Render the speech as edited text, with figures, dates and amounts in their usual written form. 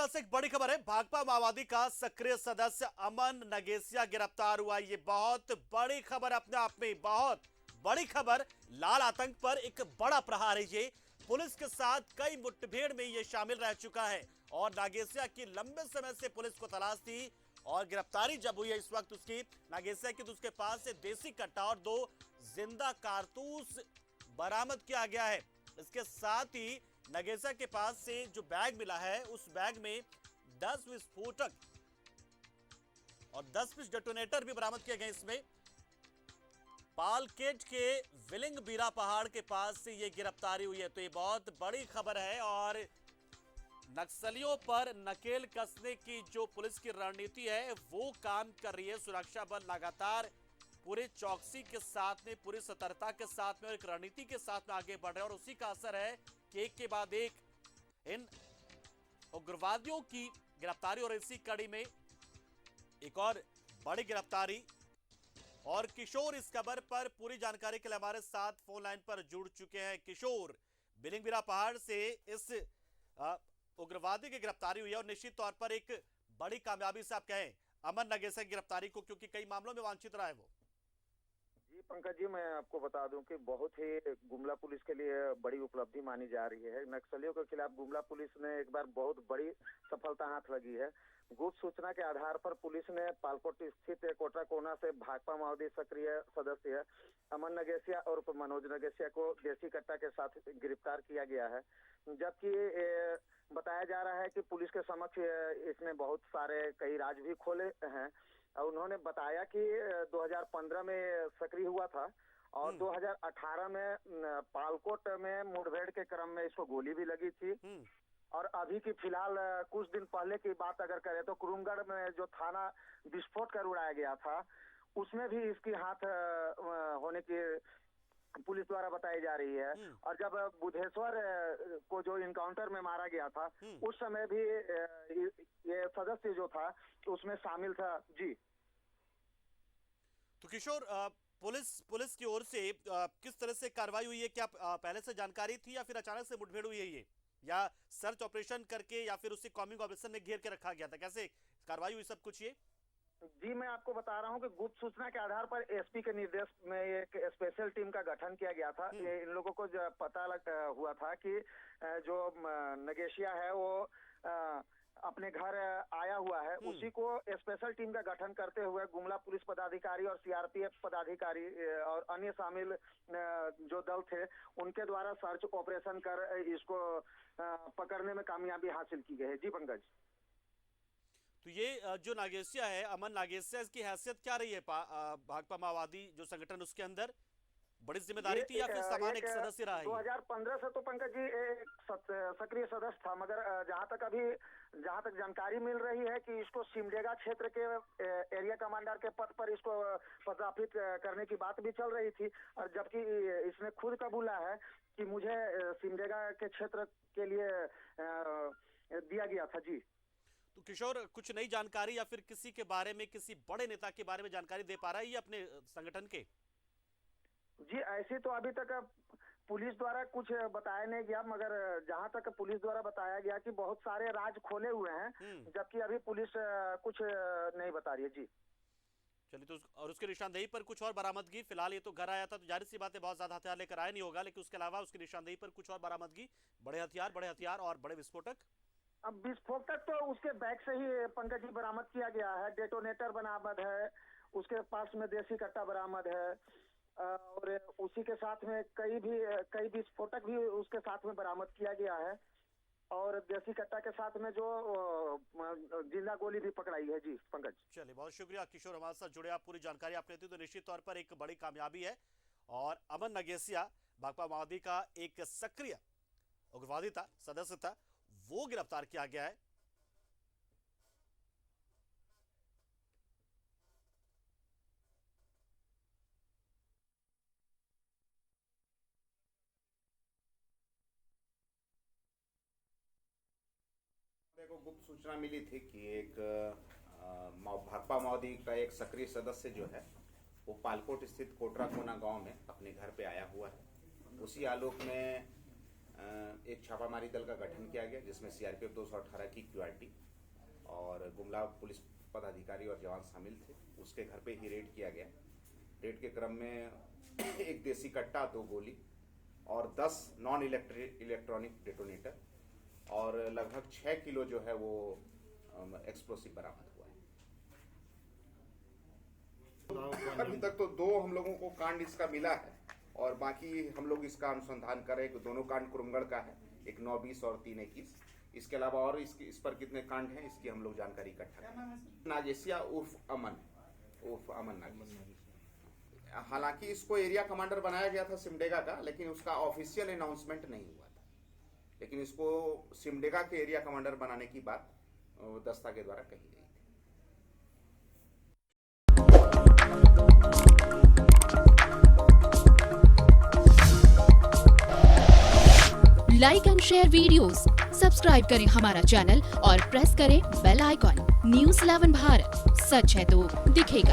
फिलहाल से एक बड़ी खबर है। भाकपा माओवादी का सक्रिय सदस्य अमन नगेसिया गिरफ्तार हुआ। ये बहुत बड़ी खबर, अपने आप में बहुत बड़ी खबर। लाल आतंक पर एक बड़ा प्रहार है ये। पुलिस के साथ कई मुठभेड़ में ये शामिल रह चुका है और नागेसिया की लंबे समय से पुलिस को तलाश थी और गिरफ्तारी जब हुई है इस वक्त उसकी नागेसिया की, तो उसके पास से देसी कट्टा और 2 जिंदा कारतूस बरामद किया गया है। इसके साथ ही नगेसिया के पास से जो बैग मिला है उस बैग में 10 विस्फोटक और 10 पीस डेटोनेटर भी बरामद किए गए। इसमें पालकेट के विलिंग बीरा पहाड़ के पास से यह गिरफ्तारी हुई है। तो ये बहुत बड़ी खबर है और नक्सलियों पर नकेल कसने की जो पुलिस की रणनीति है वो काम कर रही है। सुरक्षा बल लगातार पूरे चौकसी के साथ में, पूरी सतर्कता के साथ में और एक रणनीति के साथ में आगे बढ़ रहे हैं और उसी का असर है कि एक के बाद एक इन उग्रवादियों की गिरफ्तारी और इसी कड़ी में एक और बड़ी गिरफ्तारी। और किशोर इस खबर पर पूरी जानकारी के लिए हमारे साथ फोन लाइन पर जुड़ चुके हैं। किशोर, बिलिंगबिरा पहाड़ से इस उग्रवादी की गिरफ्तारी हुई है और निश्चित तौर पर एक बड़ी कामयाबी से आप कहें अमन नगेसिया की गिरफ्तारी को, क्योंकि कई मामलों में वांछित रहा है वो। जी पंकज जी, मैं आपको बता दूं कि बहुत ही गुमला पुलिस के लिए बड़ी उपलब्धि मानी जा रही है। नक्सलियों के खिलाफ गुमला पुलिस ने एक बार बहुत बड़ी सफलता हाथ लगी है। गुप्त सूचना के आधार पर पुलिस ने पालकोट स्थित कोटराकोना से भाकपा माओवादी सक्रिय सदस्य अमन नगेसिया और मनोज नगेसिया को देसी कट्टा के साथ गिरफ्तार किया गया है। जबकि बताया जा रहा है कि पुलिस के समक्ष इसने बहुत सारे कई राज भी खोले हैं। उन्होंने बताया कि 2015 में सक्रिय हुआ था और 2018 में पालकोट में मुठभेड़ के क्रम में इसको गोली भी लगी थी। और अभी की फिलहाल कुछ दिन पहले की बात अगर करें तो कुरुमगढ़ में जो थाना विस्फोट कर उड़ाया गया था उसमें भी इसकी हाथ होने की पुलिस द्वारा बताई जा रही है। और जब बुधेश्वर को जो इनकाउंटर में मारा गया था उस समय भी ये सदस्य जो था उसमें शामिल था। जी तो किशोर, पुलिस की ओर से किस तरह से कार्रवाई हुई है? क्या पहले से जानकारी थी या फिर अचानक से मुठभेड़ हुई है ये, या सर्च ऑपरेशन करके या फिर उसे कॉम्बिंग ऑपरेशन में घेर के रखा गया था? कैसे कार्रवाई हुई सब कुछ ये? जी, मैं आपको बता रहा हूं कि गुप्त सूचना के आधार पर एसपी के निर्देश में एक स्पेशल टीम का गठन किया गया था। इन लोगों को पता हुआ था कि जो नगेशिया है वो अपने घर आया हुआ है। उसी को स्पेशल टीम का गठन करते हुए गुमला पुलिस पदाधिकारी और सीआरपीएफ पदाधिकारी और अन्य शामिल जो दल थे उनके द्वारा सर्च ऑपरेशन कर इसको पकड़ने में कामयाबी हासिल की गई है। जी पंकज। तो ये जो नागेसिया है, अमन नागेसिया, इसकी हैसियत क्या रही है भाकपा माओवादी जो संगठन उसके अंदर? बड़ी जिम्मेदारी थी या फिर सामान्य एक सदस्य रहा है? 2015 से तो पंकज जी एक सक्रिय सदस्य था, मगर जहां तक जानकारी मिल रही है कि इसको सिमडेगा क्षेत्र के एरिया कमांडर के पद पर इसको पदस्थापित करने की बात भी चल रही थी। और जबकि इसने खुद कबूला है कि मुझे सिमडेगा के क्षेत्र के लिए दिया गया था। जी तो किशोर, कुछ नई जानकारी या फिर किसी के बारे में, किसी बड़े नेता के बारे में जानकारी दे पा रहा है ये अपने संगठन के? जी ऐसे तो अभी तक पुलिस द्वारा कुछ बताया नहीं गया, मगर जहां तक पुलिस द्वारा बताया गया कि बहुत सारे राज खोले हुए हैं, जबकि अभी पुलिस कुछ नहीं बता रही है। जी चलिए, तो और उसके निशानदेही पर कुछ और बरामदगी? फिलहाल ये तो घर आया था तो जाहिर सी बात है बहुत ज्यादा हथियार लेकर आया नहीं होगा, लेकिन उसके अलावा उसकी निशानदेही पर कुछ और बरामदगी? बड़े हथियार और बड़े विस्फोटक? अब विस्फोटक तो उसके बैग से ही पंकज जी बरामद किया गया है। डेटोनेटर बरामद है, उसके पास में देसी कट्टा बरामद है और उसी के साथ में कई विस्फोटक भी उसके साथ में बरामद किया गया है और देसी कट्टा के साथ में जो जिंदा गोली भी पकड़ाई है। जी पंकज। चलिए, बहुत शुक्रिया किशोर, हमारे साथ जुड़े, आप पूरी जानकारी आपने दी। तो निश्चित तौर पर एक बड़ी कामयाबी है और अमन नगेसिया भाकपा माओवादी का एक सक्रिय उग्रवादी था, सदस्य था, वो गिरफ्तार किया गया है। मेरे को गुप्त सूचना मिली थी कि एक भाकपा माओवादी का एक सक्रिय सदस्य जो है वो पालकोट स्थित कोटराकोना गांव में अपने घर पे आया हुआ है। उसी आलोक में एक छापामारी दल का गठन किया गया जिसमें सीआरपीएफ 218 की क्यूआरटी और गुमला पुलिस पदाधिकारी और जवान शामिल थे। उसके घर पे ही रेड किया गया। रेड के क्रम में एक देसी कट्टा, 2 गोली और 10 नॉन इलेक्ट्रॉनिक डेटोनेटर और लगभग 6 किलो जो है वो एक्सप्लोसिव बरामद हुआ है। अभी तक तो 2 हम लोगों को कांड इसका मिला है और बाकी हम लोग इसका अनुसंधान करें। दोनों कांड कुरुंगड़ का है, एक 9-20 और 3-21। इसके अलावा और इस पर कितने कांड हैं इसकी हम लोग जानकारी इकट्ठा करें। नागेशिया उर्फ अमन नागेशिया। हालांकि इसको एरिया कमांडर बनाया गया था सिमडेगा का, लेकिन उसका ऑफिशियल अनाउंसमेंट नहीं हुआ था। लेकिन इसको सिमडेगा के एरिया कमांडर बनाने की बात दस्ता के द्वारा कही गई थी। Like and share videos, subscribe करें हमारा चैनल और प्रेस करें बेल आइकॉन। न्यूज़ 11 भारत, सच है तो दिखेगा।